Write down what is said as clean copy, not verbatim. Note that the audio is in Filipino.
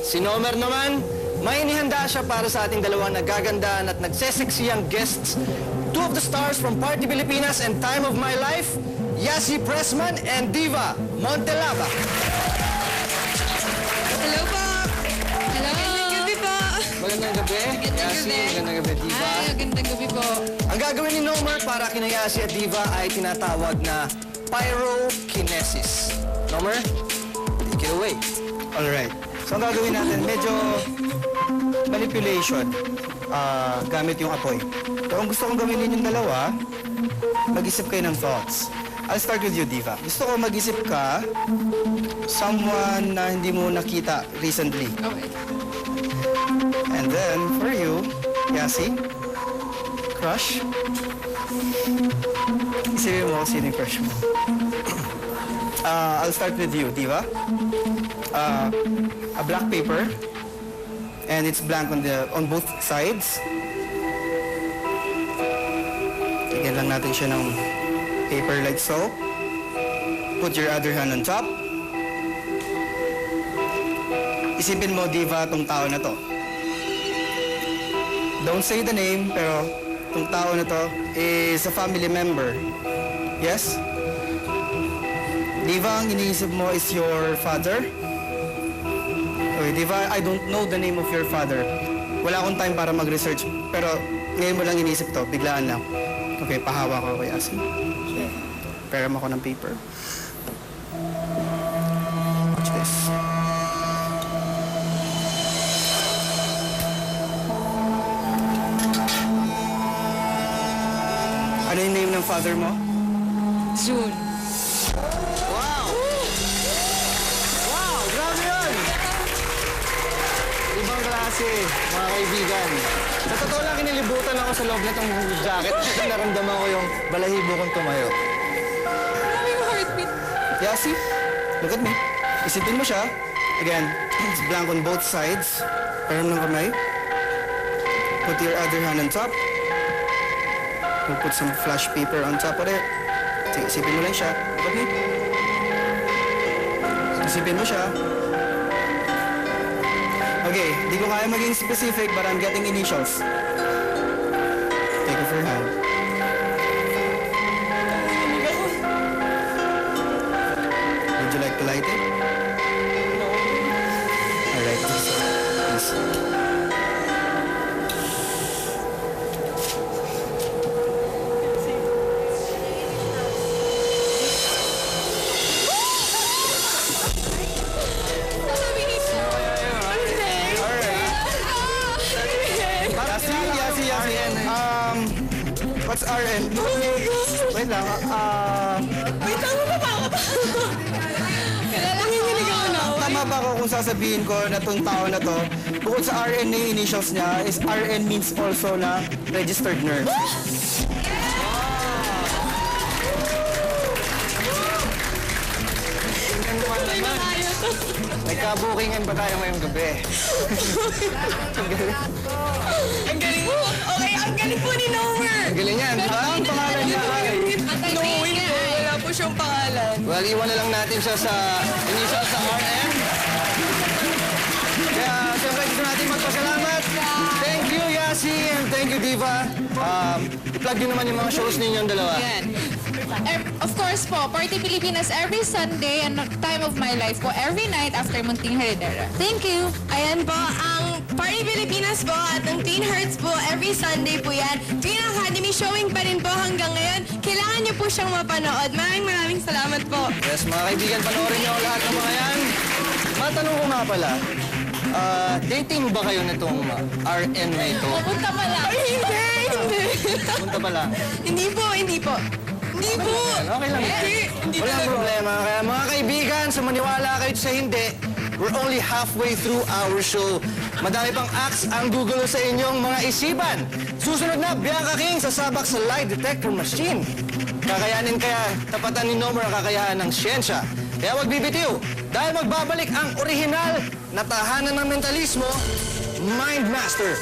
Si Nomer naman, may inihanda siya para sa ating dalawang nagagandaan at nagseseksiyang guests. Two of the stars from Party Pilipinas and Time of My Life, Yasi Pressman and Diva Montelaba. Hello po! Hello! Magandang gabi po! Magandang gabi, Yasi. Magandang gabi, Diva. Ay, magandang gabi po. Ang gagawin ni Nomer para kina Yasi at Diva ay tinatawag na pyrokinesis. Nomer, take it away. Alright. So, ang gagawin natin, medyo manipulation gamit yung apoy. Pero kung gusto kong gawin ninyong dalawa, mag-isip kayo ng thoughts. I'll start with you, Diva. Gusto ko mag-isip ka someone na hindi mo nakita recently. Okay. And then, for you, Yasi, crush. Isipin mo kung sino yung crush mo. I'll start with you, Diva. A black paper, and it's blank on both sides. Lagyan lang natin siya ng paper like so. Put your other hand on top. Isipin mo, Diva, tong tao na to. Don't say the name, pero tong tao na to is a family member. Yes? Diva, ang iniisip mo is your father? Okay, Diva, I don't know the name of your father. Wala akong time para mag-research, pero ngayon mo lang iniisip to, biglaan lang. Okay, pahawa ko kay Asi. Pera mo ako ng paper. Watch this. Ano yung name ng father mo? June. Wow! Wow! Grabe yun! Ibang klase, mga kaibigan. Sa totoo lang, kinilibutan ako sa loob nitong jacket kasi naramdaman ko yung balahibo kong tumayo. Grabe yung heartbeat. Yasi, look at me. Isipin mo siya. Again, it's blank on both sides. Param ng kamay. Put your other hand on top. We'll put some flash paper on top of it. Sige, isipin mo lang siya. Look at me. Isipin mo siya. Okay, di ko kaya maging specific, but I'm getting initials. Take off your hand. Would you like to light it? No. Alright, please. Yasi. What's RN? Wait lang. Wait, tama ba ba ako? Nanginginig ako na. Tama ba ako kung sasabihin ko na itong tao na to, bukod sa RN na yung initials niya, is RN means also na registered nurse. May makayo to. Nagka-bookingan pa tayo ngayong gabi. Ang galing po. Okay, ang galing po ni Nomer. Ang galing yan, di ba? Ang pangalan niya ay... Knowing po, wala po siyang pangalan. Well, iwan na lang natin siya sa initial sa RM. Kaya, siyempre, gusto natin magpasalamat. Thank you, Yasi, and thank you, Diva. I-plug din naman yung mga shows ninyong dalawa. Yan. Of course po, Party Pilipinas every Sunday and Time of My Life po every night after Munting Heredera. Thank you. Ayan po, ang Party Pilipinas po at ang Teen Hearts po every Sunday po yan. Teen Academy showing pa rin po hanggang ngayon. Kailangan niyo po siyang mapanood. Maraming salamat po. Yes, mga kaibigan, panoorin niyo ang lahat ng mga yan. Matanong ko nga pala, dating ba kayo nitong RN na ito? Pupunta pa lang. Ay, hindi. Punta pa lang. Hindi po. Hindi po. Okay lang. Walang problema. Kaya mga kaibigan, sa maniwala kayo sa hindi, we're only halfway through our show. Madami pang acts ang gugulo sa inyong mga isipan. Susunod na, Bianca King sasabak sa lie detector machine. Kakayanin kaya tapatan ni Nomer ang kakayahan ng siyensya. Kaya wag bibitiw, dahil magbabalik ang orihinal na tahanan ng mentalismo, Mind Master.